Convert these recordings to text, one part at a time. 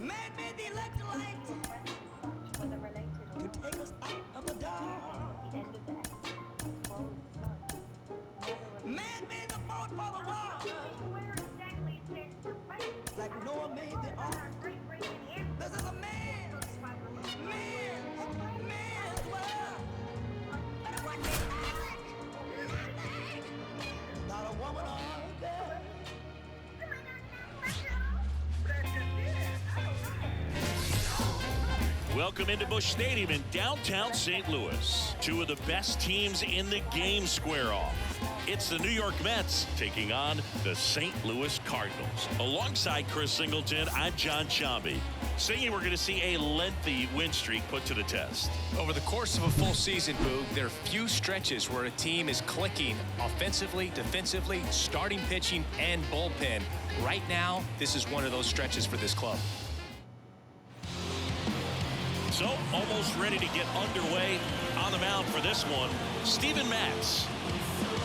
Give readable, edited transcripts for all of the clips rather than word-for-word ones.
Made me the electrolyte to take us out of the dark. Made me the boat for the water. Like Noah made the ark. This is a man's world. But it wasn't nothing. Not a woman or a girl. Welcome into Busch Stadium in downtown St. Louis. Two of the best teams in the game square off. It's the New York Mets taking on the St. Louis Cardinals. Alongside Chris Singleton, I'm John Shambi. Singing, we're going to see a lengthy win streak put to the test. Over the course of a full season, Boog, there are few stretches where a team is clicking offensively, defensively, starting pitching, and bullpen. Right now, this is one of those stretches for this club. So, almost ready to get underway on the mound for this one, Steven Matz.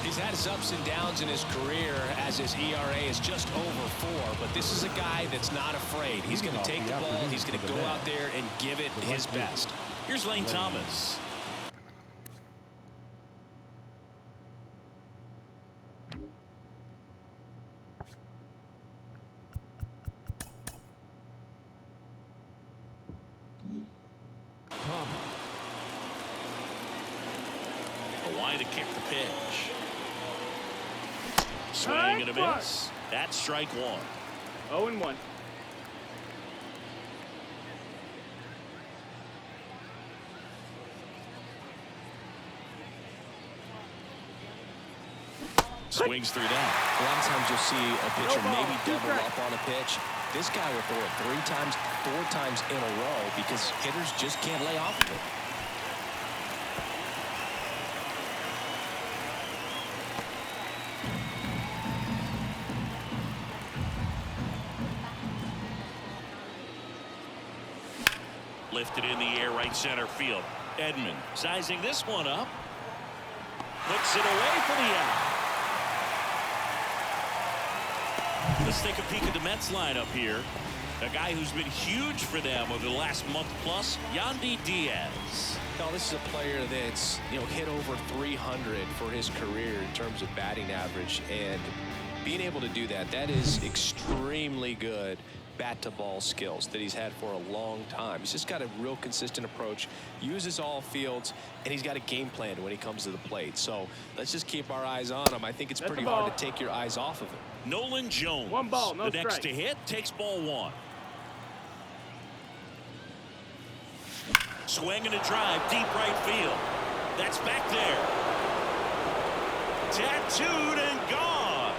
He's had his ups and downs in his career as his ERA is just over 4, but this is a guy that's not afraid. He's going to take the ball, he's going to go out there and give it his best. Here's Lane Thomas. A line to kick the pitch. Swing and a miss. That's strike one. 0-1. Swings through that. A lot of times you'll see a pitcher maybe double up on a pitch. This guy will throw it 3 times, 4 times in a row because hitters just can't lay off of it. Lifted in the air, right center field. Edman sizing this one up. Puts it away for the out. Let's take a peek at the Mets lineup here. A guy who's been huge for them over the last month plus, Yandy Diaz. No, this is a player that's, hit over 300 for his career in terms of batting average, and being able to do that, that is extremely good bat-to-ball skills that he's had for a long time. He's just got a real consistent approach, uses all fields, and he's got a game plan when he comes to the plate. So let's just keep our eyes on him. I think it's pretty hard to take your eyes off of him. Nolan Jones, 1 ball, no the next strike. to hit, takes ball 1. Swing and a drive, deep right field. That's back there. Tattooed and gone.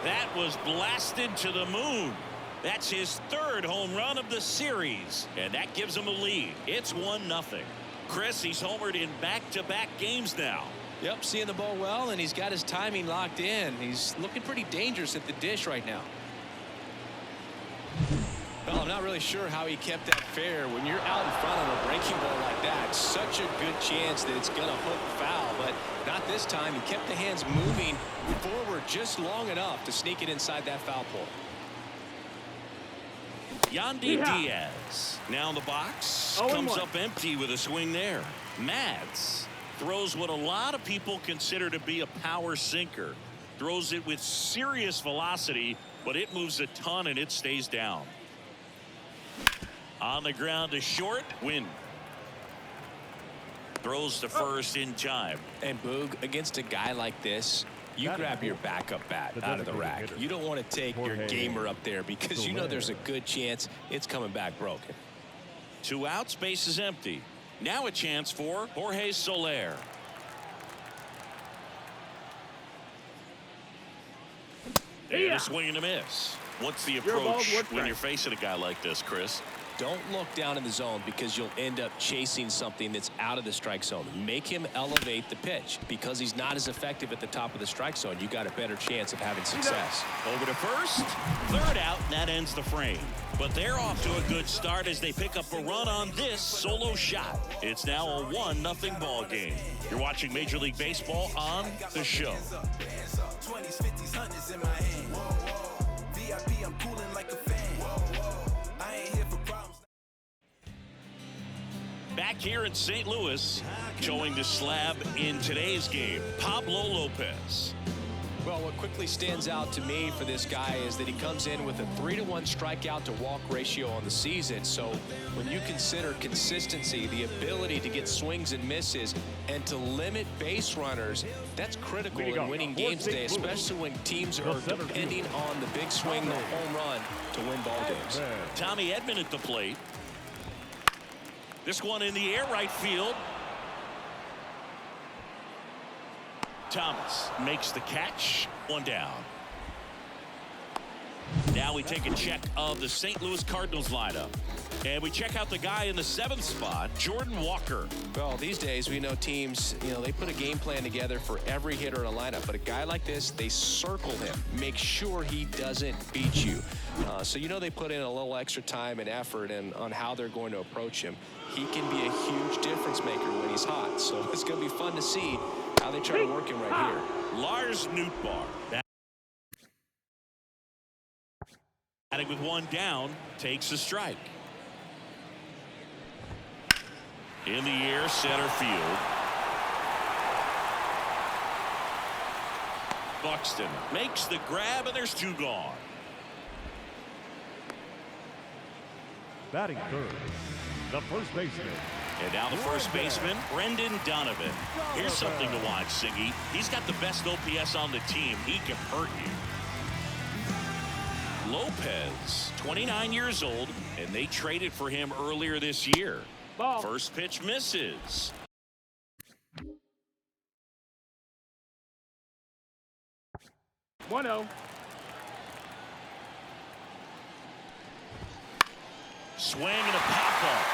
That was blasted to the moon. That's his 3rd home run of the series, and that gives him a lead. It's 1-0. Chris, he's homered in back-to-back games now. Yep, seeing the ball well, and he's got his timing locked in. He's looking pretty dangerous at the dish right now. Well, I'm not really sure how he kept that fair. When you're out in front of a breaking ball like that, such a good chance that it's going to hook foul, but not this time. He kept the hands moving forward just long enough to sneak it inside that foul pole. Yandy Diaz now in the box, comes up empty with a swing there. Mads throws what a lot of people consider to be a power sinker. Throws it with serious velocity, but it moves a ton and it stays down. On the ground to short, win. Throws to first in time. And Boog, against a guy like this, you grab your backup bat out of the rack. You don't want to take your gamer up there because you know there's a good chance it's coming back broken. 2 outs, base is empty. Now a chance for Jorge Soler. And a swing and a miss. What's the approach when you're facing a guy like this, Chris? Don't look down in the zone because you'll end up chasing something that's out of the strike zone. Make him elevate the pitch because he's not as effective at the top of the strike zone. You got a better chance of having success. Over to first, 3rd out, and that ends the frame. But they're off to a good start as they pick up a run on this solo shot. It's now a 1-0 ball game. You're watching Major League Baseball on The Show. 20s, 50s, 100s in my hand. VIP, I'm cooling like a fan. Back here in St. Louis, showing the slab in today's game, Pablo Lopez. Well, what quickly stands out to me for this guy is that he comes in with a 3-to-1 strikeout to walk ratio on the season. So when you consider consistency, the ability to get swings and misses, and to limit base runners, that's critical in winning games today, especially when teams are depending on the big swing, the home run to win ball games. Tommy Edman at the plate. This one in the air, right field. Thomas makes the catch. One down. Now we take a check of the St. Louis Cardinals lineup. And we check out the guy in the 7th spot, Jordan Walker. Well, these days we know teams, they put a game plan together for every hitter in a lineup. But a guy like this, they circle him, make sure he doesn't beat you. So they put in a little extra time and effort on how they're going to approach him. He can be a huge difference maker when he's hot. So it's going to be fun to see how they try to work him right here. Lars Nootbaar. Batting with one down, takes a strike. In the air, center field. Buxton makes the grab, and there's 2 gone. Batting third, the first baseman. And now the first baseman, Brendan Donovan. Here's something to watch, Singy. He's got the best OPS on the team. He can hurt you. Lopez, 29 years old, and they traded for him earlier this year. Ball. First pitch misses. One 0. Swing and a pop-up.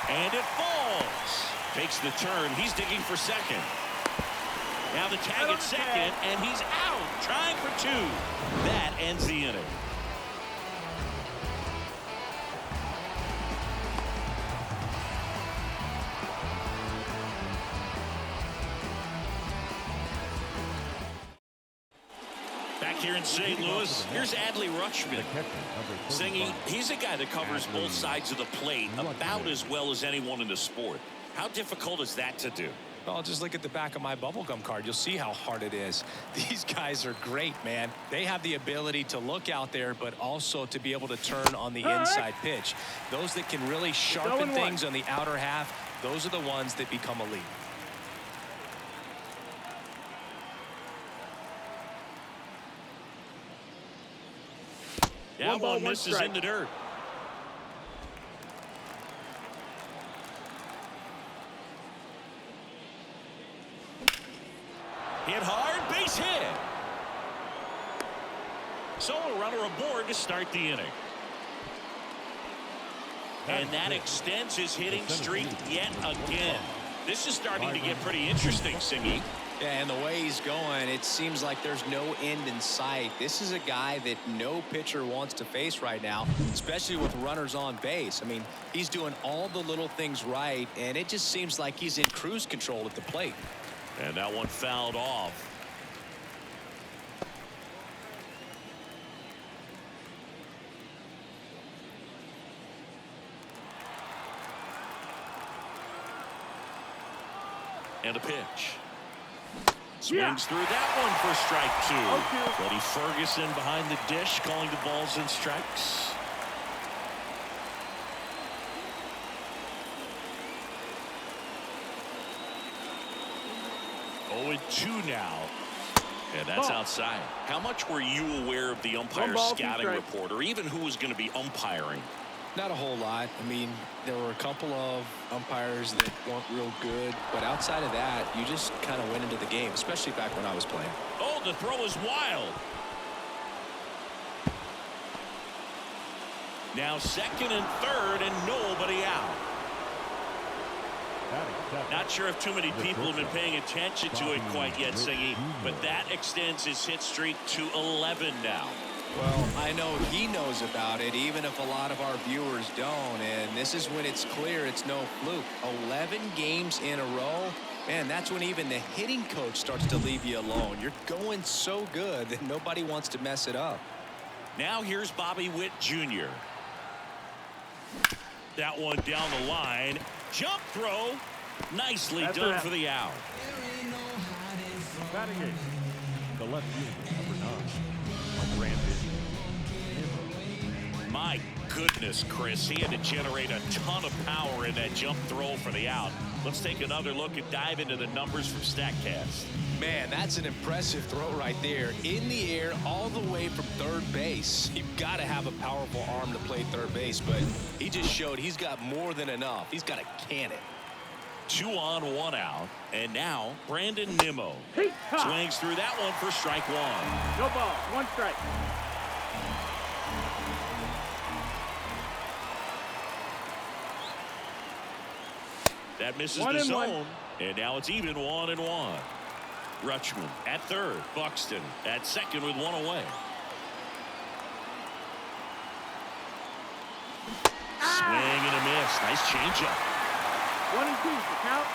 And it falls. Takes the turn. He's digging for second. Now the tag at second, and he's out. Trying for 2. That ends the inning. Back here in St. Louis, here's Adley Rutschman. Singy, he's a guy that covers both sides of the plate about as well as anyone in the sport. How difficult is that to do? Well, just look at the back of my bubblegum card. You'll see how hard it is. These guys are great, man. They have the ability to look out there, but also to be able to turn on the inside pitch. Those that can really sharpen things on the outer half, those are the ones that become elite. That one misses in the dirt. Hit hard, base hit. So a runner aboard to start the inning. And that extends his hitting streak yet again. This is starting to get pretty interesting, Singy. Yeah, and the way he's going, it seems like there's no end in sight. This is a guy that no pitcher wants to face right now, especially with runners on base. I mean, he's doing all the little things right, and it just seems like he's in cruise control at the plate. And that one fouled off. And a pitch. Swings through that one for strike 2. Freddie Ferguson behind the dish calling the balls and strikes. Oh, and 2 now. And that's outside. How much were you aware of the umpire's scouting report, or even who was going to be umpiring? Not a whole lot. I mean, there were a couple of umpires that weren't real good, but outside of that, you just kind of went into the game, especially back when I was playing. Oh, the throw is wild. Now second and third, and nobody out. Not sure if too many people have been paying attention to it quite yet, Singy, but that extends his hit streak to 11 now. Well, I know he knows about it, even if a lot of our viewers don't. And this is when it's clear it's no fluke. 11 games in a row. Man, that's when even the hitting coach starts to leave you alone. You're going so good that nobody wants to mess it up. Now here's Bobby Witt Jr. That one down the line, Jump throw. Nicely That's done it. for the out. Batting eight. The left fielder, number 9, Brandon. My goodness, Chris. He had to generate a ton of power in that jump throw for the out. Let's take another look and dive into the numbers from StatCast. Man, that's an impressive throw right there. In the air, all the way from third base. You've got to have a powerful arm to play third base, but he just showed he's got more than enough. He's got to can it. 2 on, 1 out. And now, Brandon Nimmo swings through that one for strike 1. No ball. 1 strike. That misses One the and one. zone. And now it's even 1-1. Rutschman at third. Buxton at second with 1 away. Swing and a miss. Nice changeup. 1 and 2. The count.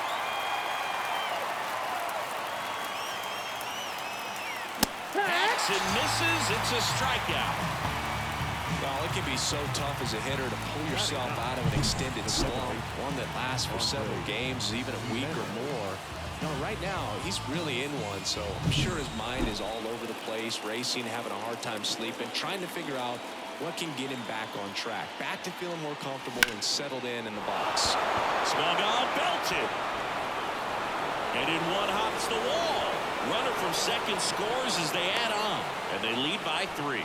Hacks and misses. It's a strikeout. Well, it can be so tough as a hitter to pull yourself out of an extended slump, one that lasts for several games, even a week or more. No, right now, he's really in one, so I'm sure his mind is all over the place, racing, having a hard time sleeping, trying to figure out what can get him back on track, back to feeling more comfortable and settled in the box. Swung on, belted. And in one hops the wall. Runner from second scores as they add on, and they lead by 3.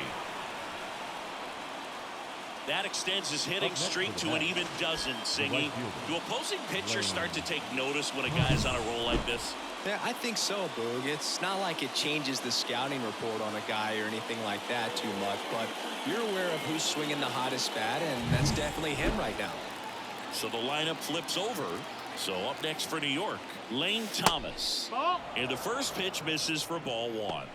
That extends his hitting streak to an even dozen, Singy. Do opposing pitchers start to take notice when a guy's on a roll like this? Yeah, I think so, Boog. It's not like it changes the scouting report on a guy or anything like that too much, but you're aware of who's swinging the hottest bat, and that's definitely him right now. So the lineup flips over. So up next for New York, Lane Thomas. Ball. And the first pitch misses for ball 1.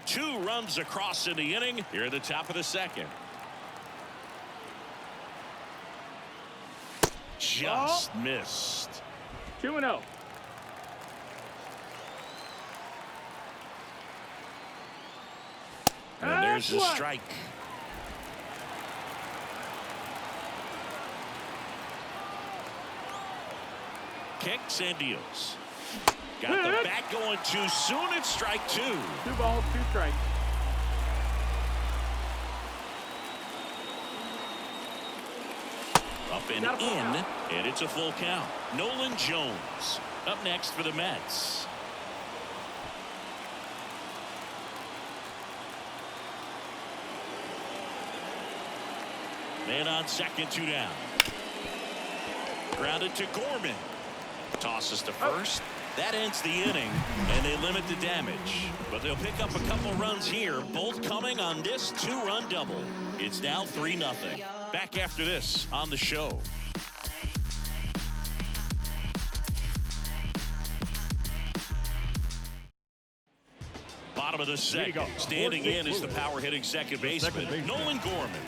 Two runs across in the inning here at the top of the second. Just missed. 2-0. And there's the strike. Kicks and deals. Got the bat going too soon. It's strike 2. 2 balls, 2 strikes. Up and in, and it's a full count. Nolan Jones up next for the Mets. Man on second, 2 down. Grounded to Gorman. Tosses to first. That ends the inning, and they limit the damage. But they'll pick up a couple runs here, both coming on this 2-run double. It's now 3-0. Back after this on the show. Bottom of the second. Standing in is the power hitting second baseman, Nolan Gorman.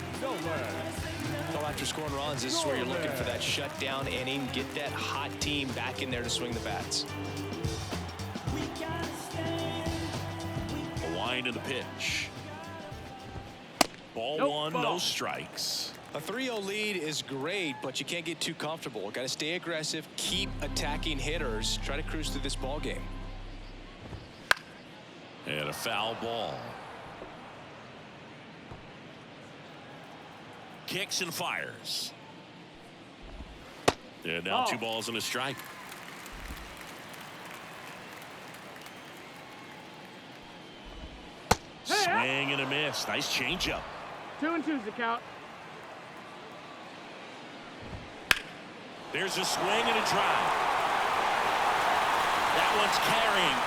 So after scoring runs, this is where you're looking for that shutdown inning, get that hot team back in there to swing the bats. The wind of the pitch. Ball 1, no strikes. A 3-0 lead is great, but you can't get too comfortable. Got to stay aggressive, keep attacking hitters, try to cruise through this ball game. And a foul ball. Kicks and fires. And now 2 balls and a strike. Swing and a miss. Nice changeup. 2 and 2's the count. There's a swing and a drive. That one's carrying.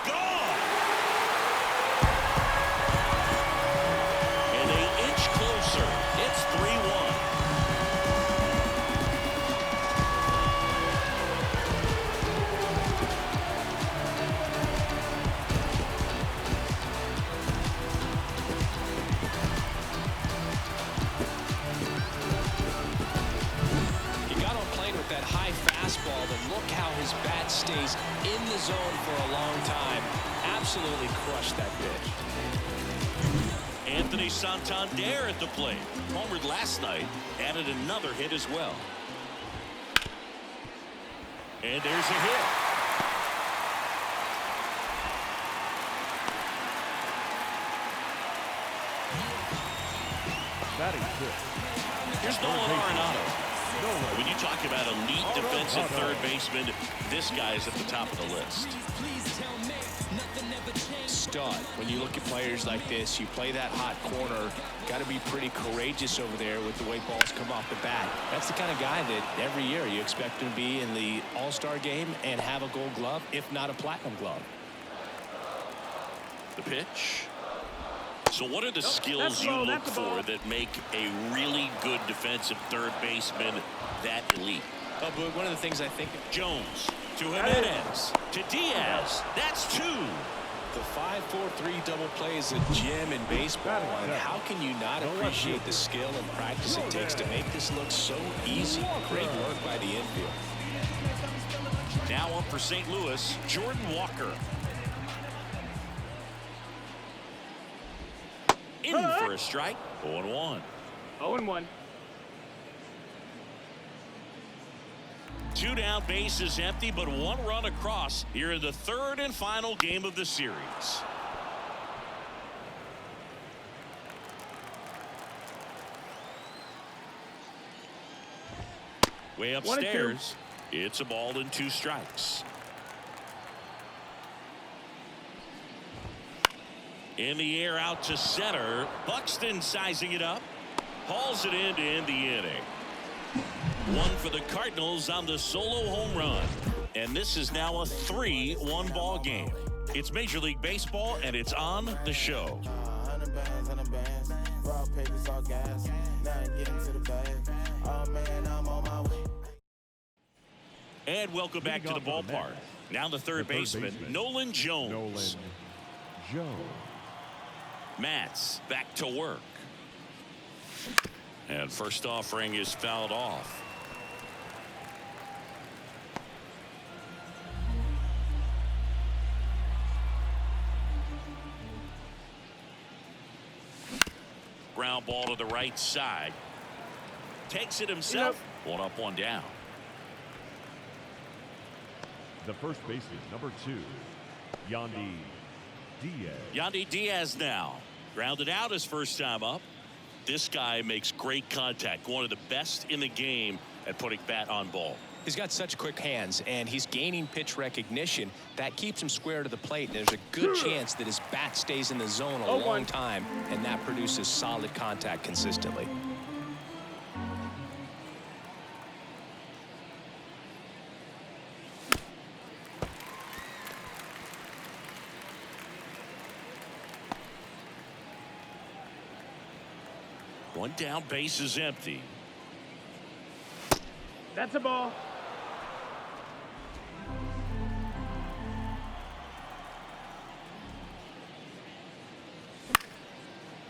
Gone. And they inch closer. It's 3-1. That high fastball, but look how his bat stays in the zone for a long time. Absolutely crushed that pitch. Anthony Santander at the plate. Homered last night, added another hit as well. And there's a hit. Batting fifth. Here's Nolan Arenado. When you talk about elite defensive third baseman, this guy is at the top of the list. Stud. When you look at players like this, you play that hot corner, got to be pretty courageous over there with the way balls come off the bat. That's the kind of guy that every year you expect him to be in the All-Star game and have a Gold Glove, if not a Platinum Glove. The pitch. So what are the skills you look for that make a really good defensive third baseman that elite? Oh, but one of the things I think... Jones to Jimenez to Diaz. That's two. The 5-4-3 double play is a gem in baseball, and how can you not appreciate the skill and practice it takes to make this look so easy? Great work by the infield. Now up for St. Louis, Jordan Walker. In for a strike. 0-1. 0-1. 2 down, bases empty, but 1 run across here in the third and final game of the series. Way upstairs. It's a ball and 2 strikes. In the air out to center. Buxton sizing it up. Hauls it in to end the inning. 1 for the Cardinals on the solo home run. And this is now a 3-1 ball game. It's Major League Baseball, and it's on the show. And welcome back to the ballpark. Now the third baseman, Nolan Jones. Matz back to work. And first offering is fouled off. Ground ball to the right side. Takes it himself. 1 up, 1 down. The first baseman, number 2, Yandy Diaz. Yandy Diaz now. Grounded out his first time up. This guy makes great contact. One of the best in the game at putting bat on ball. He's got such quick hands, and he's gaining pitch recognition. That keeps him square to the plate, and there's a good chance that his bat stays in the zone a long time, and that produces solid contact consistently. One down, base is empty. That's a ball.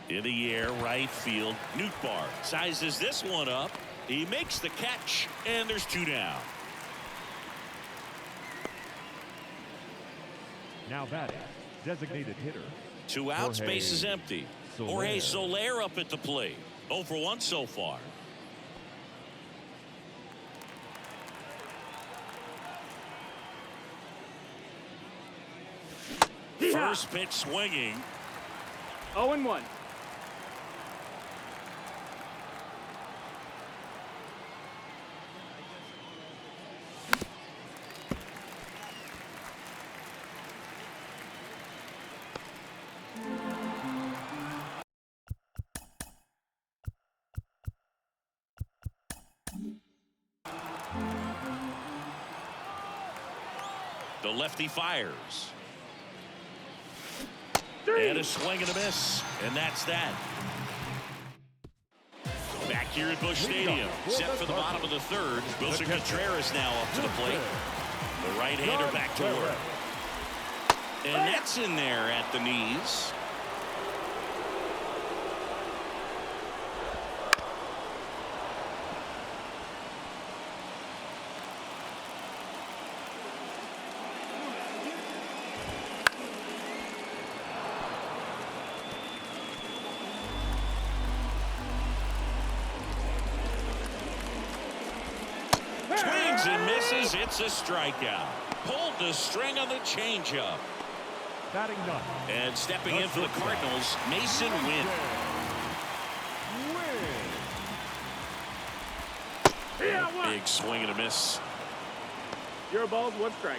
In the air, right field. Nootbaar sizes this one up. He makes the catch, and there's 2 down. Now batting, designated hitter. 2 outs, base is empty. Jorge Soler up at the plate. 0 for 1 so far. First pitch swinging. 0-1. The lefty fires. And a swing and a miss. And that's that. Back here at Busch Stadium. Set for the bottom of the third. Wilson Contreras now up to the plate. The right-hander back to work. And that's in there at the knees. and misses. It's a strikeout. Pulled the string on the changeup. Batting ninth. And stepping in for the Cardinals, Mason Wynn. Big swing and a miss. 0 balls, 1 strike.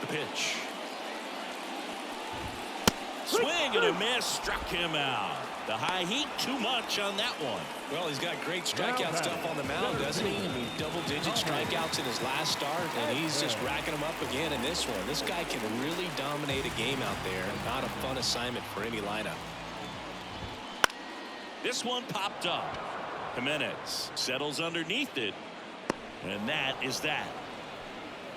The pitch. Swing and a miss, struck him out. The high heat, too much on that one. Well, he's got great strikeout stuff on the mound, doesn't he? I mean, double-digit strikeouts in his last start, and he's just racking them up again in this one. This guy can really dominate a game out there. Not a fun assignment for any lineup. This one popped up. Jimenez settles underneath it, and that is that.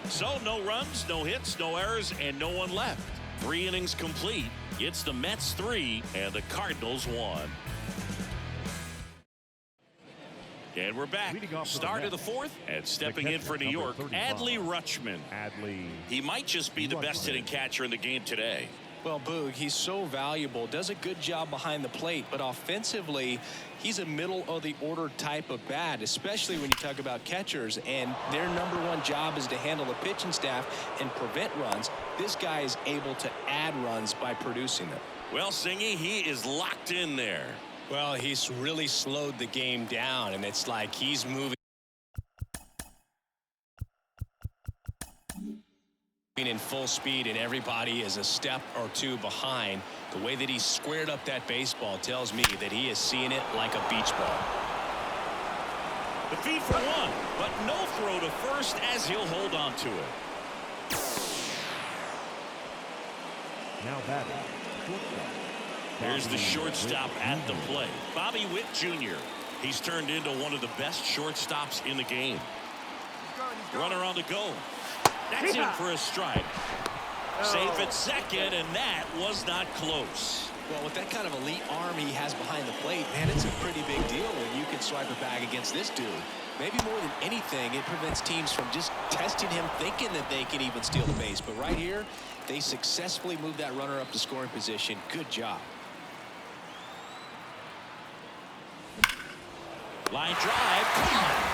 So no runs, no hits, no errors, and no one left. 3 innings complete. It's the Mets 3 and the Cardinals 1. And we're back. Start of the 4th, and stepping in for New York, Adley Rutschman. He might just be the best hitting catcher in the game today. Well, Boog, he's so valuable, does a good job behind the plate, but offensively, he's a middle-of-the-order type of bat, especially when you talk about catchers, and their #1 job is to handle the pitching staff and prevent runs. This guy is able to add runs by producing them. Well, Singy, he is locked in there. Well, he's really slowed the game down, and it's like he's moving in full speed, and everybody is a step or 2 behind. The way that he squared up that baseball tells me that he is seeing it like a beach ball. The feed for 1, but no throw to first as he'll hold on to it. Now batting. Here's the shortstop at the plate, Bobby Witt Jr. He's turned into one of the best shortstops in the game. Runner on the go. That's in for a strike. Safe at second, and that was not close. Well, with that kind of elite arm he has behind the plate, man, it's a pretty big deal when you can swipe a bag against this dude. Maybe more than anything, it prevents teams from just testing him, thinking that they can even steal the base. But right here, they successfully moved that runner up to scoring position. Good job. Line drive. Come on.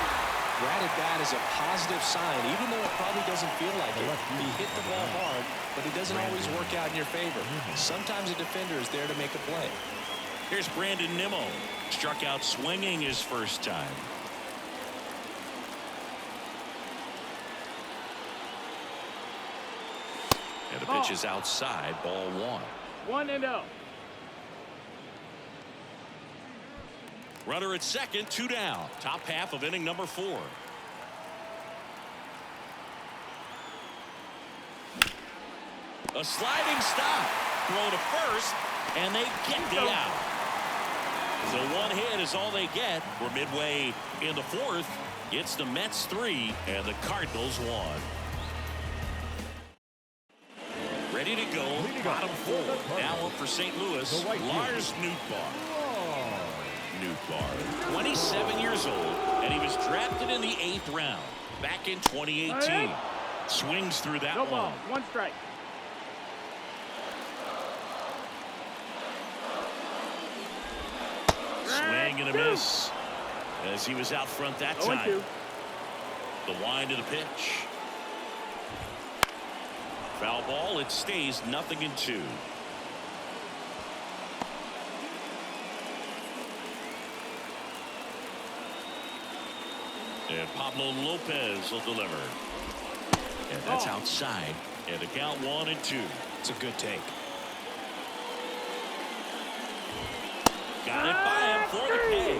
Ratted bat is a positive sign, even though it probably doesn't feel like it. He hit the ball hard, but it doesn't always work out in your favor. Sometimes a defender is there to make a play. Here's Brandon Nimmo. Struck out swinging his first time. And the pitch is outside, ball 1. 1-0. Runner at second, 2 down. Top half of inning number 4. A sliding stop. Throw to first, and they get the out. So 1 hit is all they get. We're midway in the 4th. It's the Mets 3 and the Cardinals 1. Ready to go. Bottom 4. Now up for St. Louis, Lars Nootbaar. Nootbaar, 27 years old, and he was drafted in the 8th round back in 2018. Swings through that No one. ball, 1 strike. Swing and a miss as he was out front that time. 0-2. The wind of the pitch. Foul ball. It stays 0-2. And Pablo Lopez will deliver. And that's outside. And the count 1-2. It's a good take. Got it by him for the K.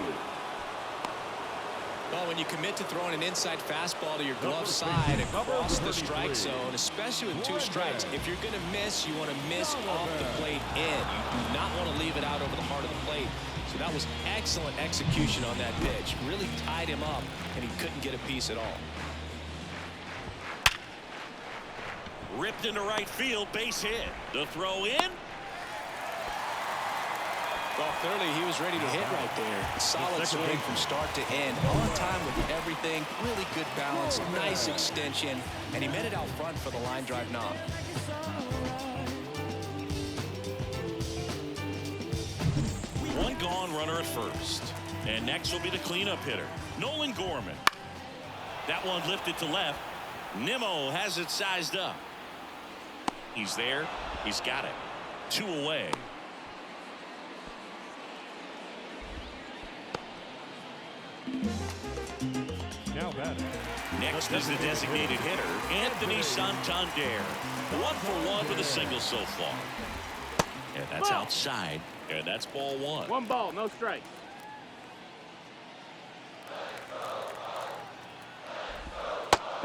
Well, when you commit to throwing an inside fastball to your glove side across the strike zone, especially with 2 strikes, if you're going to miss, you want to miss off the plate in. You do not want to leave it out over the heart of the plate. So that was excellent execution on that pitch. Really tied him up, and he couldn't get a piece at all. Ripped into right field, base hit. The throw in. Well, clearly he was ready to hit right there. Solid swing from start to end. On time with everything. Really good balance. Nice extension. And he met it out front for the line drive knock. runner at first. And next will be the cleanup hitter, Nolan Gorman. That one lifted to left. Nimmo has it sized up. He's there. He's got it. 2 away. Now batting. Next is the designated hitter, Anthony Santander. 1 for 1 with a single so far. And that's outside. And that's ball 1. 1 ball, no strike.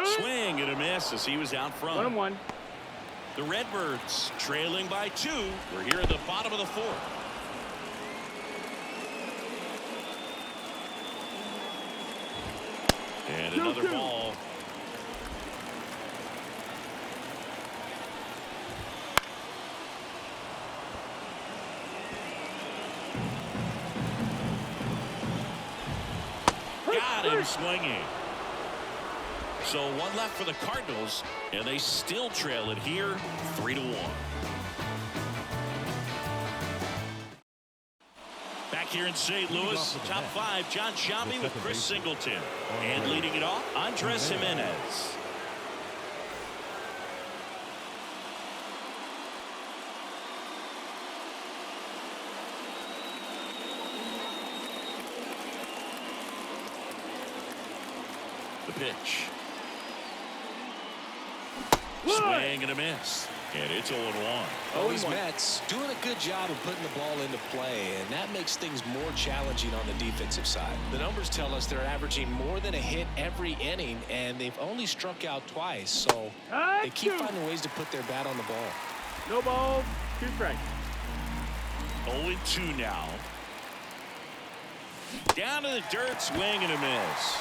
Swing and a miss as he was out front. 1-1. The Redbirds trailing by 2. We're here at the bottom of the 4th. And another ball. Got him swinging. So 1 left for the Cardinals, and they still trail it here 3-1. Back here in St. Louis, top 5, John Sciambi with Chris Singleton. And leading it off, Andres Jimenez. The pitch. Swing and a miss. And it's 0-1. Oh, these Mets doing a good job of putting the ball into play, and that makes things more challenging on the defensive side. The numbers tell us they're averaging more than a hit every inning, and they've only struck out twice, so they keep finding ways to put their bat on the ball. No balls, 2 strikes. 0-2 now. Down to the dirt, swing and a miss.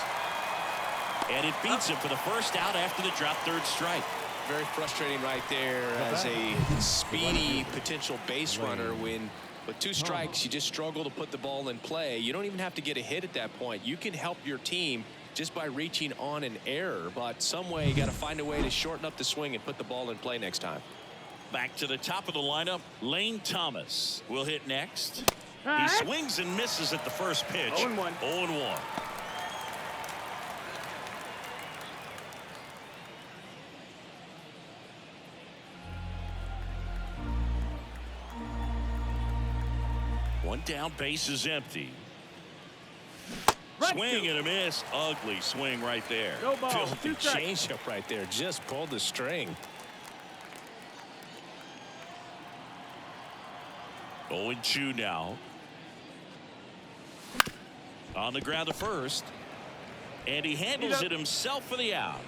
And it beats him for the first out after the drop third strike. Very frustrating right there as a speedy potential base runner when with 2 strikes you just struggle to put the ball in play. You don't even have to get a hit at that point. You can help your team just by reaching on an error, but some way you got to find a way to shorten up the swing and put the ball in play next time. Back to the top of the lineup, Lane Thomas will hit next. He swings and misses at the first pitch. 0-1. 0-1. One down, base is empty. Swing and a miss. Ugly swing right there. No ball, Filthy 2 strikes. changeup right there. Just pulled the string. 0-2 now. On the ground to first. And he handles it himself for the out.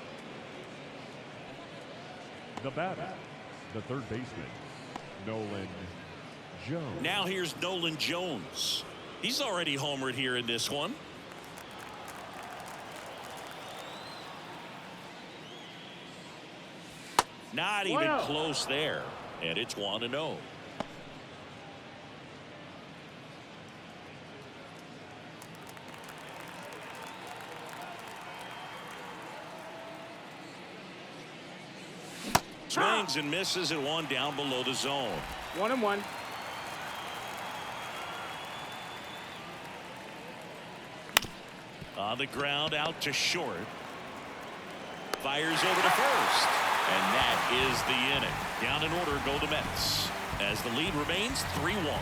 The batter, the third baseman, Nolan Jones. Now here's Nolan Jones. He's already homered here in this one. Not even close there. And it's 1-0. Swings and misses at 1 down below the zone. 1-1. On the ground out to short. Fires over to first. And that is the inning. Down in order go the Mets as the lead remains 3-1.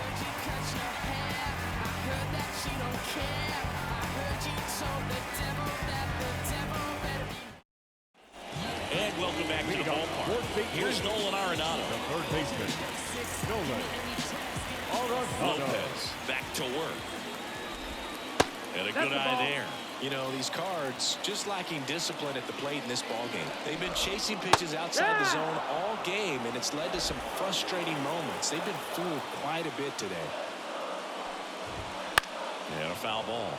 And welcome back to the ballpark. Here's Nolan Arenado. The third baseman, Nolan Lopez back to work. And a good eye there. You know, these Cards just lacking discipline at the plate in this ballgame. They've been chasing pitches outside the zone all game, and it's led to some frustrating moments. They've been fooled quite a bit today. And a foul ball.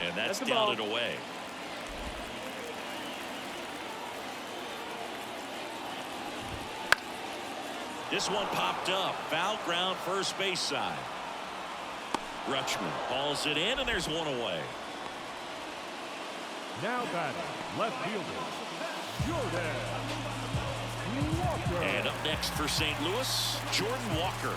And that's down and away. This one popped up. Foul ground first base side. Rutschman hauls it in, and there's 1 away. Now batting, left fielder, Jordan And up next for St. Louis, Jordan Walker.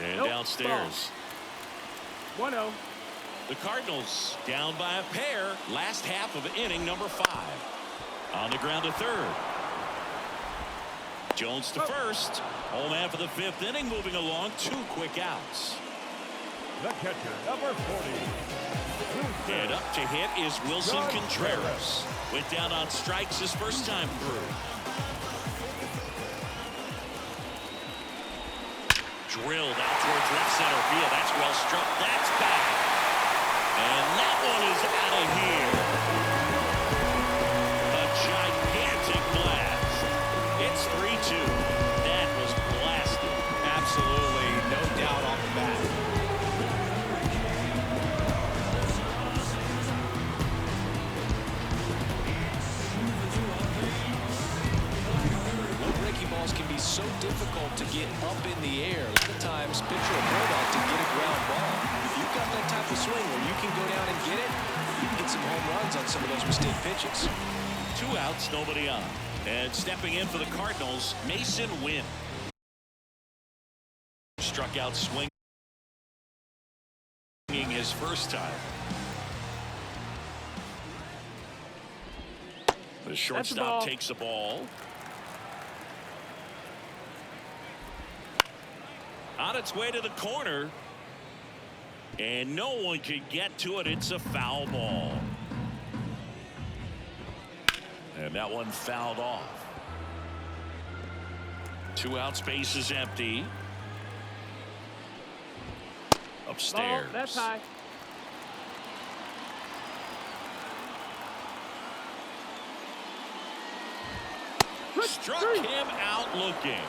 And downstairs. 1-0. The Cardinals down by a pair. Last half of inning number 5. On the ground to third. Jones to first. Home half of the 5th inning, moving along. 2 quick outs. The catcher, number 40. And up to hit is Wilson Contreras. Went down on strikes his first time through. Drilled out towards left center field. That's well struck. That's back. And that one is out of here. A gigantic blast. It's 3-2. That was blasted. Absolutely, no doubt off the bat. Low breaking balls can be so difficult to get up in the air. A lot of times, pitcher will throw that to get a ground ball. If you've got that type of swing where you can go down and get it, you can get some home runs on some of those mistake pitches. 2 outs, nobody on. And stepping in for the Cardinals, Mason Wynn. Struck out swinging his first time. The shortstop takes the ball. On its way to the corner. And no one can get to it. It's a foul ball. And that one fouled off. 2 outs, base is empty. Upstairs. Ball, that's high. Struck him out looking.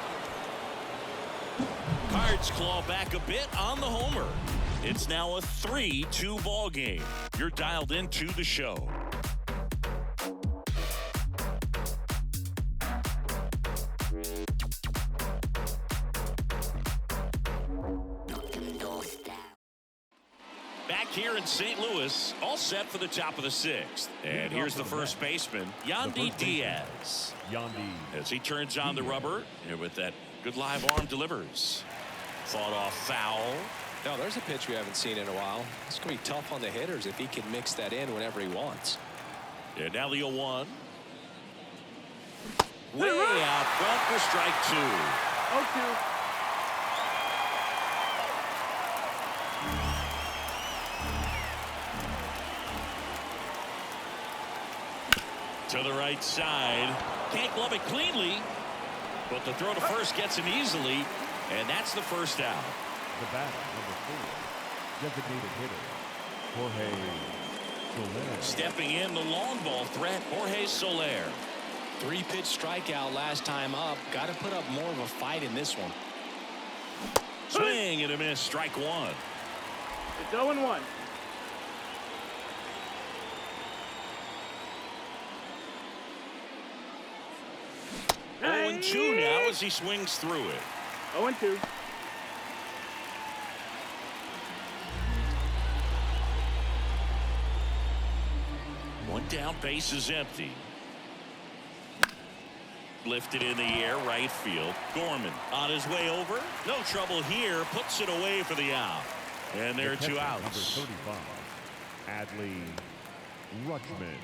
Cards claw back a bit on the homer. It's now a 3-2 ball game. You're dialed into the show. Back here in St. Louis, all set for the top of the 6th. And here's the first baseman, Yandy Diaz. Yandy. As he turns on the rubber, and with that good live arm delivers. Fought off foul. No, there's a pitch we haven't seen in a while. It's going to be tough on the hitters if he can mix that in whenever he wants. And now the 0-1. Way out front for strike 2. 0-2. To the right side. Can't glove it cleanly. But the throw to first gets it easily. And that's the first out. The batter, number 4. Designated hitter, Jorge Soler. Stepping in, the long ball threat, Jorge Soler. 3-pitch strikeout last time up. Got to put up more of a fight in this one. Swing and a miss. Strike 1. It's 0-1. Oh, and 2 now as he swings through it. 0-2. One down, base is empty. Lifted in the air, right field. Gorman on his way over. No trouble here. Puts it away for the out. And there are 2 outs. Number 35, Adley Rutschman.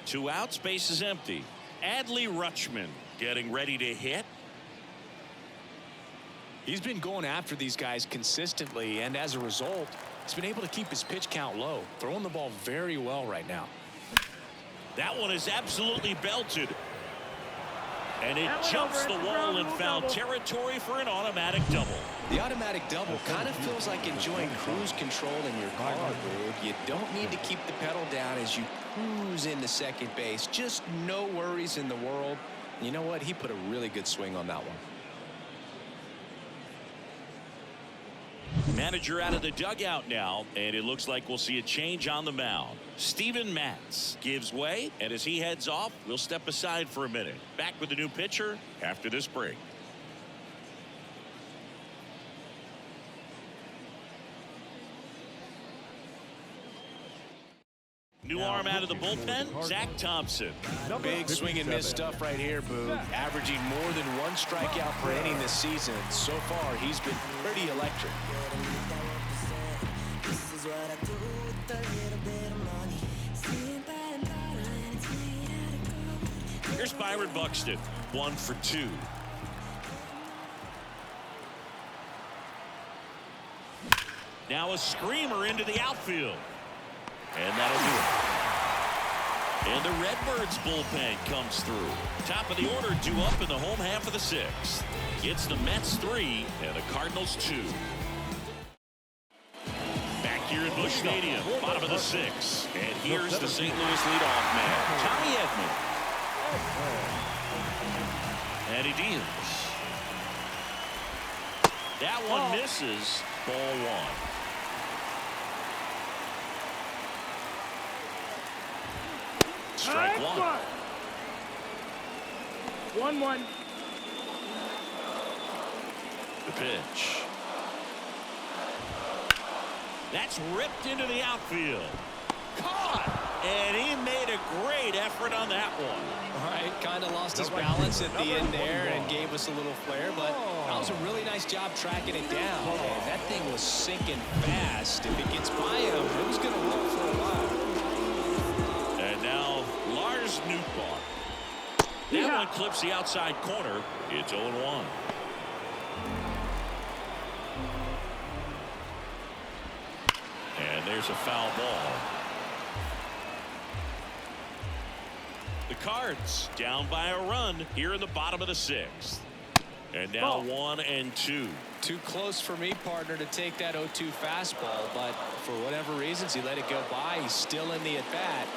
2 outs, base is empty. Adley Rutschman getting ready to hit. He's been going after these guys consistently, and as a result, he's been able to keep his pitch count low. Throwing the ball very well right now. That one is absolutely belted. And it jumps the wall and found territory for an automatic double. The automatic double kind of feels like enjoying cruise control in your car, dude. You don't need to keep the pedal down as you cruise into second base. Just no worries in the world. You know what? He put a really good swing on that one. Manager out of the dugout now, and it looks like we'll see a change on the mound. Steven Matz gives way, and as he heads off, we'll step aside for a minute. Back with the new pitcher after this break. New arm out of the bullpen, Zach Thompson. Big swing and miss stuff right here, Boo. Averaging more than 1 strikeout per inning this season. So far, he's been pretty electric. Here's Byron Buxton, 1 for 2. Now a screamer into the outfield. And that'll do it. And the Redbirds bullpen comes through. Top of the order due up in the home half of the 6th. It's the Mets 3 and the Cardinals 2. Back here at Busch Stadium, bottom of the 6th. And here's the St. Louis leadoff man, Tommy Edman. And he deals. That one misses. Ball 1. Strike 1. 1-1. The pitch. That's ripped into the outfield. Caught. And he made a great effort on that one. All right, kind of lost his balance at the end there and gave us a little flare, but that was a really nice job tracking it down. And that thing was sinking fast. If it gets by him, it was going to roll for a while. And now Lars Nootbaar. That one clips the outside corner. It's 0-1. And there's a foul ball. The Cards down by a run here in the bottom of the 6th. And now 1-2. Too close for me, partner, to take that 0-2 fastball, but for whatever reasons, he let it go by. He's still in the at-bat.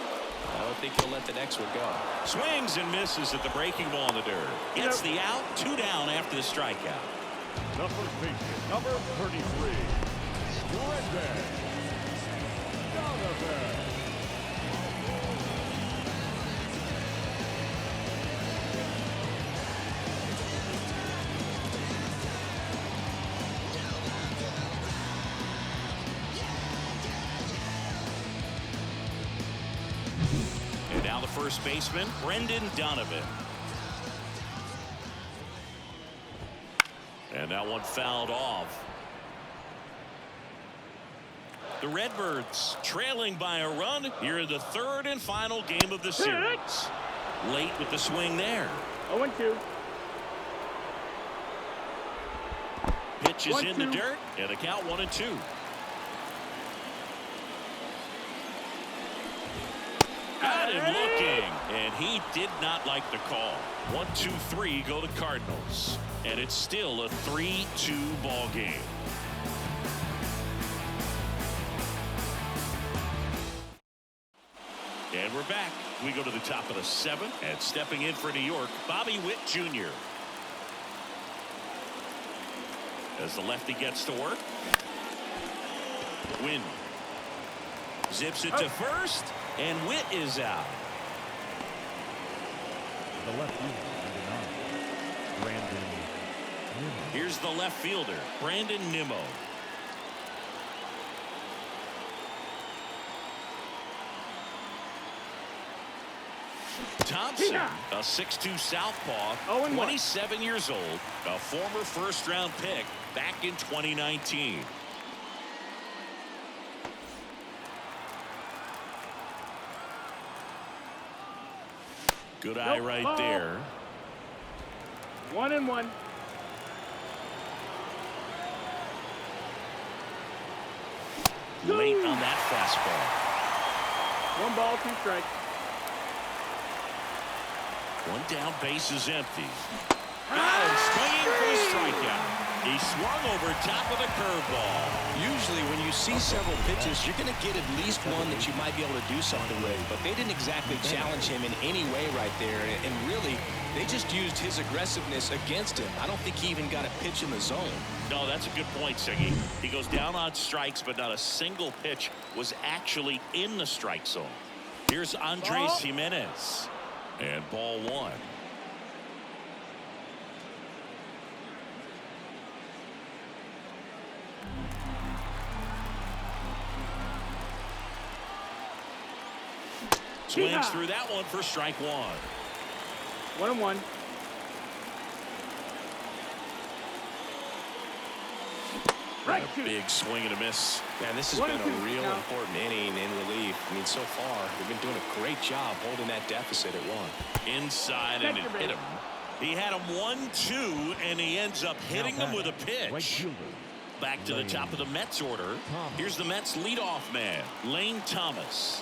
I don't think he'll let the next one go. Swings and misses at the breaking ball in the dirt. Gets the out, 2 down after the strikeout. The first baseman, number 33, Brendan Donovan. And now the first baseman, Brendan Donovan. And that one fouled off. The Redbirds trailing by a run here in the 3rd and final game of the series. Late with the swing there. 0-2. Pitch is in the dirt, and the count 1-2. Got him looking, and he did not like the call. 1-2-3 go the Cardinals, and it's still a 3-2 ball game. And we're back. We go to the top of the 7th, and stepping in for New York, Bobby Witt Jr. As the lefty gets to work. Win. Zips it to first, and Witt is out. The left fielder, Brandon Nimmo. Here's the left fielder, Brandon Nimmo. Thompson, a 6'2 southpaw, 27 years old, a former first-round pick back in 2019. Good eye right there. 1-1. Late on that fastball. 1 ball, 2 strikes. One down, base is empty. Got him swinging for the strikeout. He swung over top of the curveball. Usually when you see several pitches, you're going to get at least one that you might be able to do something with, but they didn't exactly challenge him in any way right there, and really they just used his aggressiveness against him. I don't think he even got a pitch in the zone. No, that's a good point, Siggy. He goes down on strikes, but not a single pitch was actually in the strike zone. Here's Andres Jimenez. And ball 1. Swings through that one for strike one. 1-1. A big swing and a miss. Man, this has been a real important inning in relief. I mean, so far, they've been doing a great job holding that deficit at 1. Inside, and it hit him. He had him 1-2, and he ends up hitting him with a pitch. Back to the top of the Mets order. Here's the Mets leadoff man, Lane Thomas.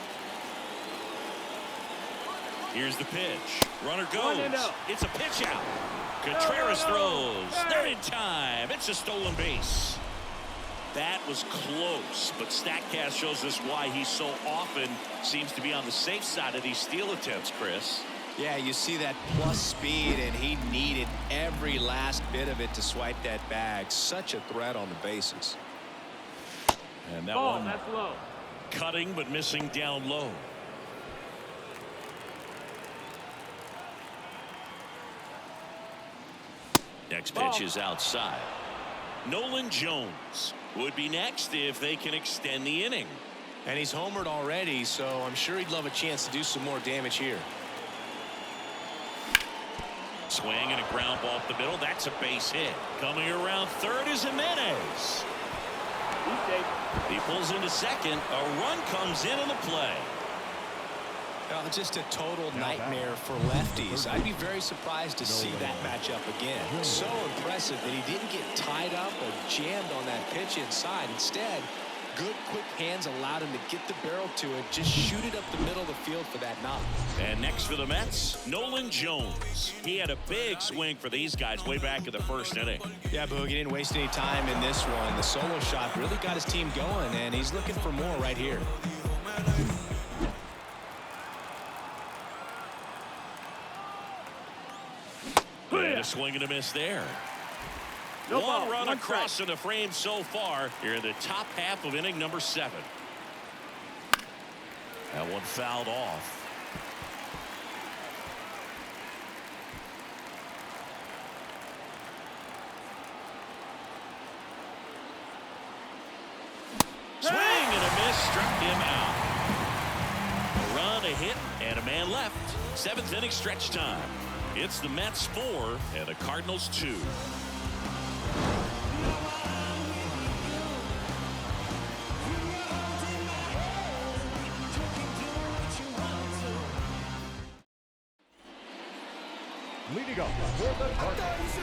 Here's the pitch. Runner goes. It's a pitch out. Contreras throws. They're in time. It's a stolen base. That was close, but StatCast shows us why he so often seems to be on the safe side of these steal attempts, Chris. Yeah, you see that plus speed, and he needed every last bit of it to swipe that bag. Such a threat on the bases. And that one that's low. Cutting but missing down low. Next pitch is outside. Nolan Jones would be next if they can extend the inning. And he's homered already, so I'm sure he'd love a chance to do some more damage here. Swing and a ground ball up the middle. That's a base hit. Coming around third is Jimenez. He pulls into second. A run comes in the play. Just a total nightmare for lefties. I'd be very surprised to see that matchup again. So impressive that he didn't get tied up or jammed on that pitch inside. Instead, good quick hands allowed him to get the barrel to it, just shoot it up the middle of the field for that knock. And next for the Mets, Nolan Jones. He had a big swing for these guys way back in the first inning. Yeah, Boog, he didn't waste any time in this one. The solo shot really got his team going, and he's looking for more right here. And a swing and a miss there. One run across in the frame so far here in the top half of inning number 7. That one fouled off. Swing and a miss, struck him out. A run, a hit, and a man left. 7th inning stretch time. It's the Mets 4 and the Cardinals 2. Leading up for the Cardinals.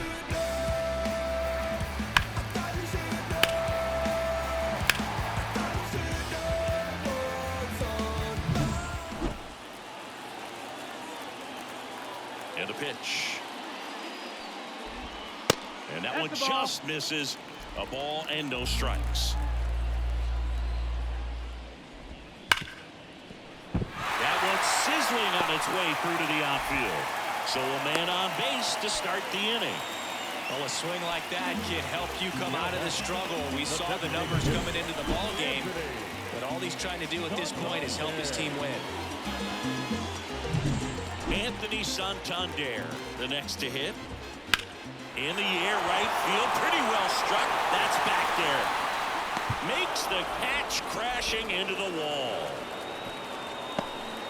And a pitch. And that one just misses. A ball and no strikes. That one's sizzling on its way through to the outfield. So a man on base to start the inning. Well, a swing like that can help you come out of the struggle. We saw the numbers coming into the ball game, but all he's trying to do at this point is help his team win. Anthony Santander, the next to hit. In the air, right field, pretty well struck. That's back there. Makes the catch, crashing into the wall.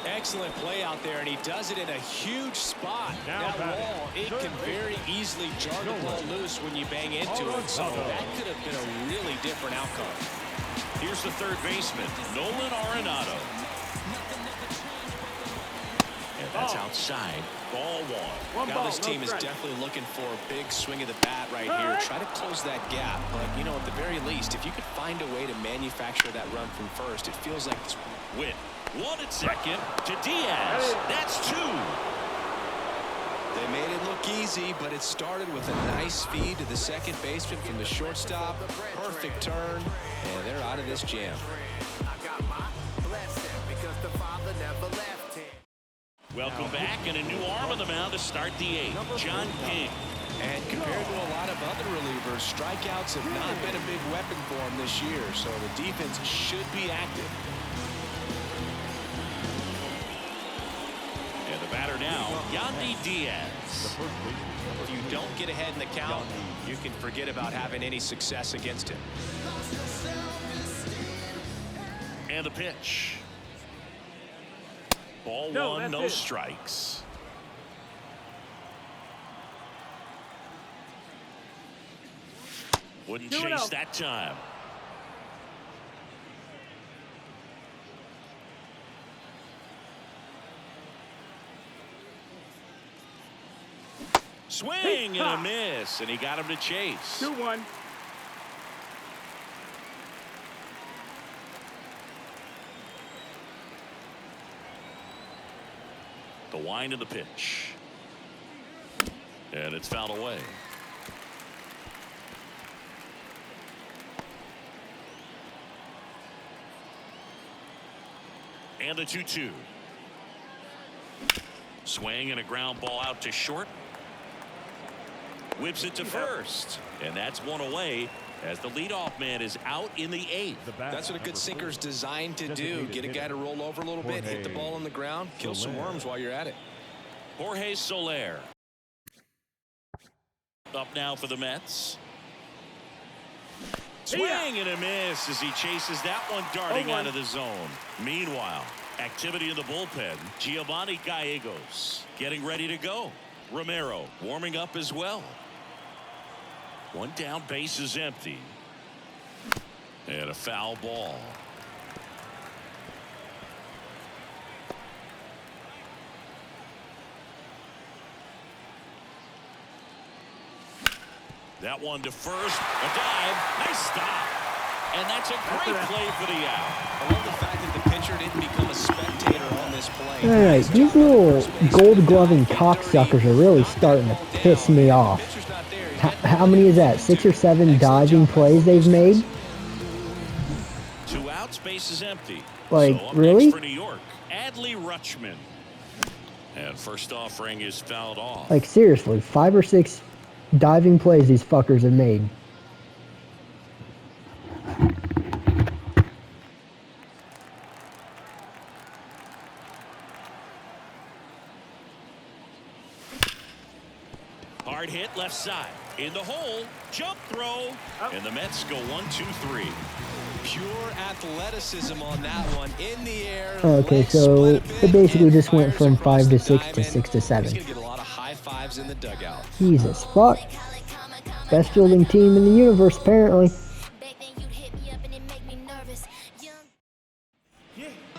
Excellent play out there, and he does it in a huge spot. That wall, it can very easily jar the ball loose when you bang into it, so that could have been a really different outcome. Here's the third baseman, Nolan Arenado. And that's outside. Ball one. Now this team is definitely looking for a big swing of the bat right here. Try to close that gap, but, you know, at the very least, if you could find a way to manufacture that run from first, it feels like this. Win. 1 at second to Diaz. That's 2. They made it look easy, but it started with a nice feed to the second baseman from the shortstop. Perfect turn, and they're out of this jam. Welcome back, and a new arm on the mound to start the 8th, John King. And compared to a lot of other relievers, strikeouts have not been a big weapon for him this year, so the defense should be active. And the batter now, Yandy Diaz. If you don't get ahead in the count, you can forget about having any success against him. And the pitch. Ball No, one, that's no it. strikes. Wouldn't 2-0. chase that time. Swing and a miss, and he got him to chase. 2-1. The wind of the pitch. And it's fouled away. And the 2-2. Swing and a ground ball out to short. Whips it to first. And that's one away as the leadoff man is out in the 8th. That's what a good sinker's designed to do. Get a guy to roll over a little bit, hit the ball on the ground, kill some worms while you're at it. Jorge Soler. Up now for the Mets. Swing and a miss as he chases that one darting out of the zone. Meanwhile, activity in the bullpen. Giovanni Gallegos getting ready to go. Romero warming up as well. One down, base is empty. And a foul ball. That one to first. A dive. Nice stop. And that's a great play for the out. I love the fact that the pitcher didn't become a spectator on this play. All right, these little gold-gloving cocksuckers are really starting to piss me off. How many is that? 6 or 7 diving plays they've made? 2 outs, base is empty. Like, so up really? next for New York, Adley Rutschman. And first offering is fouled off. Like, seriously, 5 or 6 diving plays these fuckers have made. Hard hit left side. In the hole. Jump throw. And the Mets go 1-2-3. Pure athleticism on that one. In the air. Okay, so it basically just went from 5 to 6 to 6 to 7. He's going to get a lot of high fives in the dugout. Jesus fuck. Best fielding team in the universe, apparently.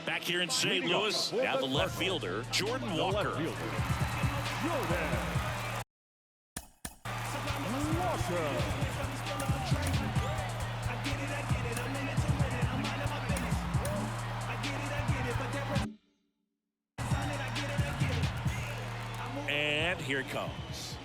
Back here in St. Louis, now the left fielder, Jordan Walker. And here it comes.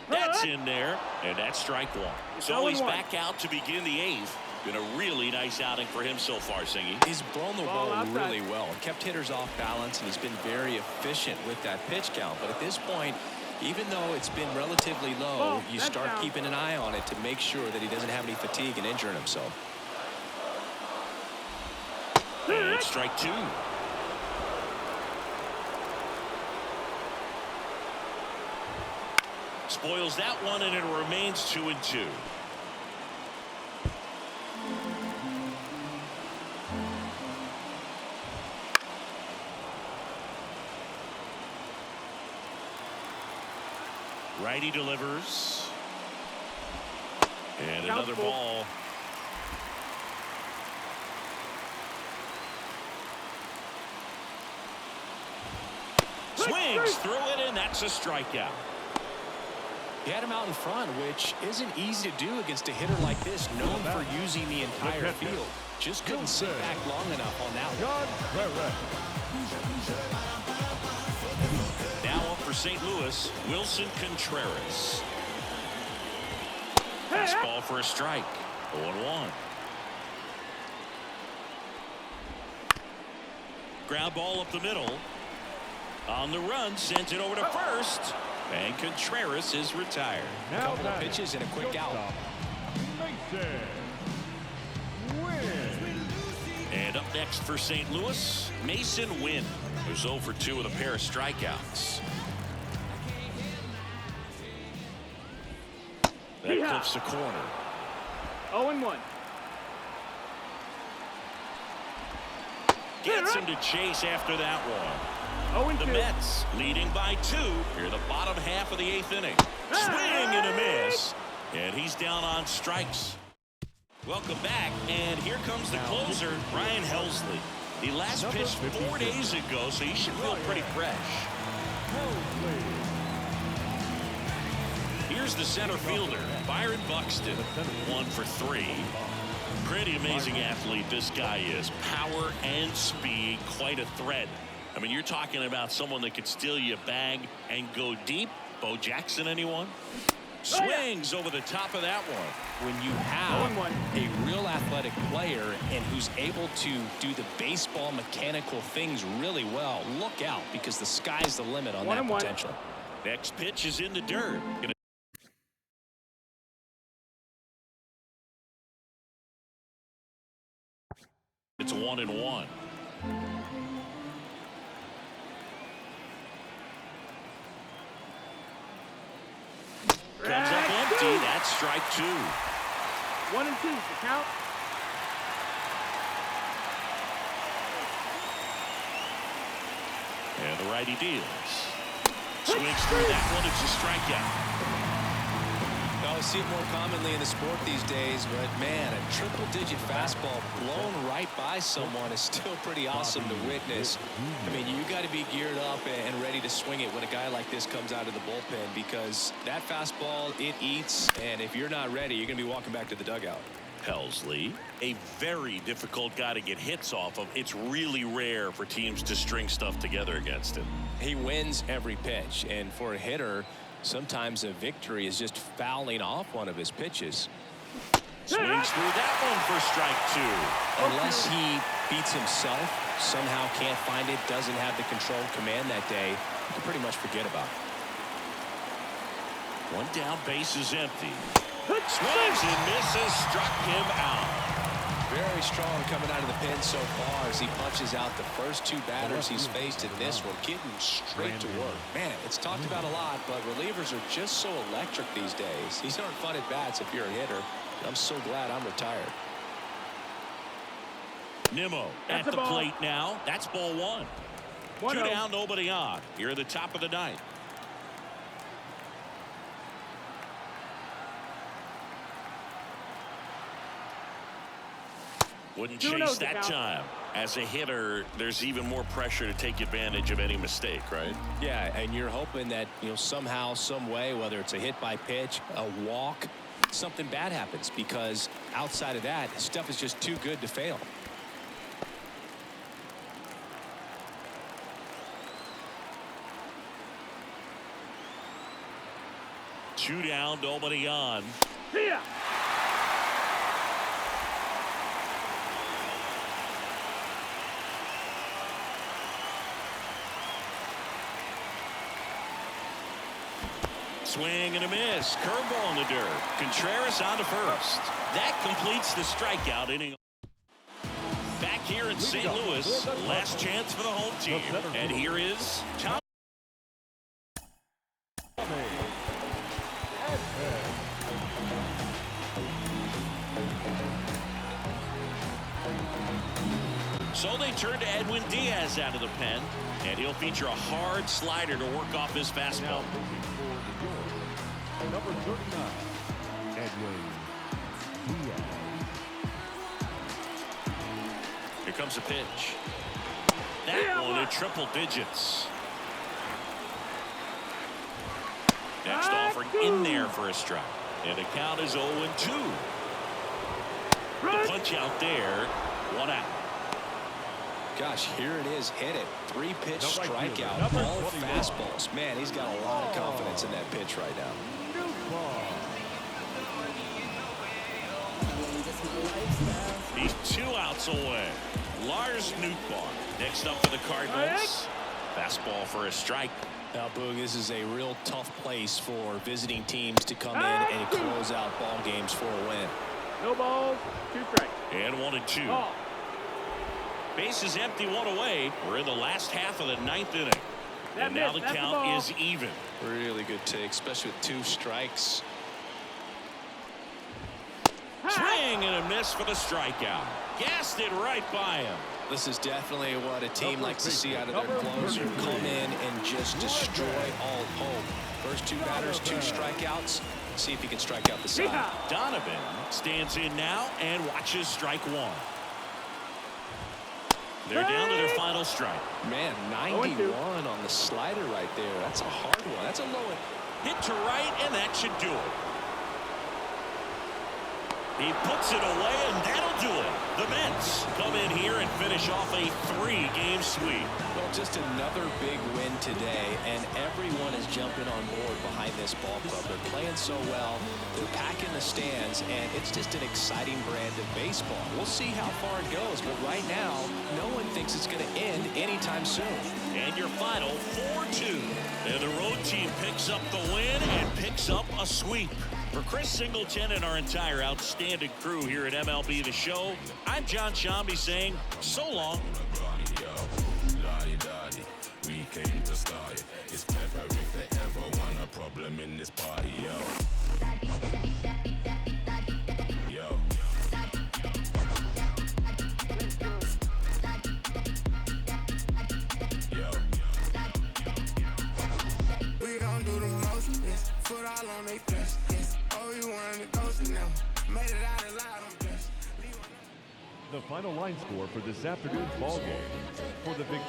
That's in there, and that's strike one. So he's back out to begin the 8th. Been a really nice outing for him so far, Singy. He's blown the ball really well, kept hitters off balance, and he's been very efficient with that pitch count. But at this point, even though it's been relatively low, you start keeping an eye on it to make sure that he doesn't have any fatigue and injuring himself. And strike 2. Spoils that one, and it remains 2-2. Righty delivers. And another ball. Swings through it, and that's a strikeout. He had him out in front, which isn't easy to do against a hitter like this, known for using the entire field. Just couldn't sit back long enough on that one. Now up for St. Louis, Wilson Contreras. Fastball for a strike. 0-1. Ground ball up the middle. On the run, sends it over to first. And Contreras is retired. A couple of pitches and a quick out. And up next for St. Louis, Mason Wynn, who's 0 for 2 with a pair of strikeouts. That clips the corner. 0-1. Gets him to chase after that one. 0-2. The Mets leading by 2 here in the bottom half of the 8th inning. Swing and a miss. And he's down on strikes. Welcome back. And here comes the closer, Ryan Helsley. He last pitched 4 days ago, so he should feel pretty fresh. Here's the center fielder, Byron Buxton. 1 for 3. Pretty amazing athlete this guy is. Power and speed, quite a threat. I mean, you're talking about someone that could steal you a bag and go deep. Bo Jackson, anyone? Swings over the top of that one. When you have a real athletic player and who's able to do the baseball mechanical things really well, look out, because the sky's the limit on that potential. Next pitch is in the dirt. It's 1-1. Comes up empty. That's strike 2. 1-2. The count. And the righty deals. Swings through that one. It's a strikeout. I see it more commonly in the sport these days, but man, a triple-digit fastball blown right by someone is still pretty awesome to witness. I mean, you got to be geared up and ready to swing it when a guy like this comes out of the bullpen, because that fastball, it eats, and if you're not ready, you're going to be walking back to the dugout. Helsley, a very difficult guy to get hits off of. It's really rare for teams to string stuff together against him. He wins every pitch, and for a hitter, sometimes a victory is just fouling off one of his pitches. Swings through that one for strike 2. Unless he beats himself, somehow can't find it, doesn't have the control command that day, you can pretty much forget about it. One down, base is empty. Swings and misses, struck him out. Very strong coming out of the pen so far as he punches out the first 2 batters he's faced in this one, getting straight to work. Man, it's talked about a lot, but relievers are just so electric these days. These aren't fun at bats if you're a hitter. I'm so glad I'm retired. Nimmo at the plate now. That's ball 1. 2 down, nobody on. Here at the top of the 9th. Wouldn't chase that time. As a hitter, there's even more pressure to take advantage of any mistake, right? Yeah, and you're hoping that, somehow, some way, whether it's a hit by pitch, a walk, something bad happens, because outside of that, stuff is just too good to fail. Two down, nobody on. See ya. Swing and a miss. Curveball in the dirt. Contreras on to first. That completes the strikeout inning. Back here in St. Louis, last chance for the home team. And here is Tom. So they turn to Edwin Diaz out of the pen, and he'll feature a hard slider to work off his fastball. Number 39, Edwin Diaz. Here comes a pitch. That one at triple digits. Next offering in there for a strike. And the count is 0-2. The punch out there. 1 out. Gosh, here it is. Hit it. 3-pitch strikeout. All fastballs. Man, he's got a lot of confidence in that pitch right now. He's 2 outs away. Lars Nootbaar next up for the Cardinals. Fastball for a strike. Now, Boog, this is a real tough place for visiting teams to come in and close out ball games for a win. No balls, 2 strikes. And 1-2. Ball. Base is empty, 1 away. We're in the last half of the 9th inning. And now the count is even. Really good take, especially with 2 strikes. Swing and a miss for the strikeout. Gassed it right by him. This is definitely what a team likes to see out of their closer. Come in and just destroy all hope. First 2 batters, 2 strikeouts. See if he can strike out the side. Donovan stands in now and watches strike 1. They're down to their final strike. Man, 91 on the slider right there. That's a hard one. That's a low one. Hit to right, and that should do it. He puts it away, and that'll do it. The Mets come in here and finish off a 3-game sweep. Well, just another big win today, and everyone is jumping on board behind this ball club. They're playing so well. They're packing the stands, and it's just an exciting brand of baseball. We'll see how far it goes, but right now, no one thinks it's going to end anytime soon. And your final 4-2. And the road team picks up the win and picks up a sweep. For Chris Singleton and our entire outstanding crew here at MLB The Show, I'm John Shambi saying so long. We came to start. It's clever if they ever want a problem in this party, yo. Yo. Yo. We gon' do the most, yes. Foot all on they dress, yes. Oh, you wanted to go to now. Made it out alive, I'm blessed. The final line score for this afternoon's ball game. For the victory.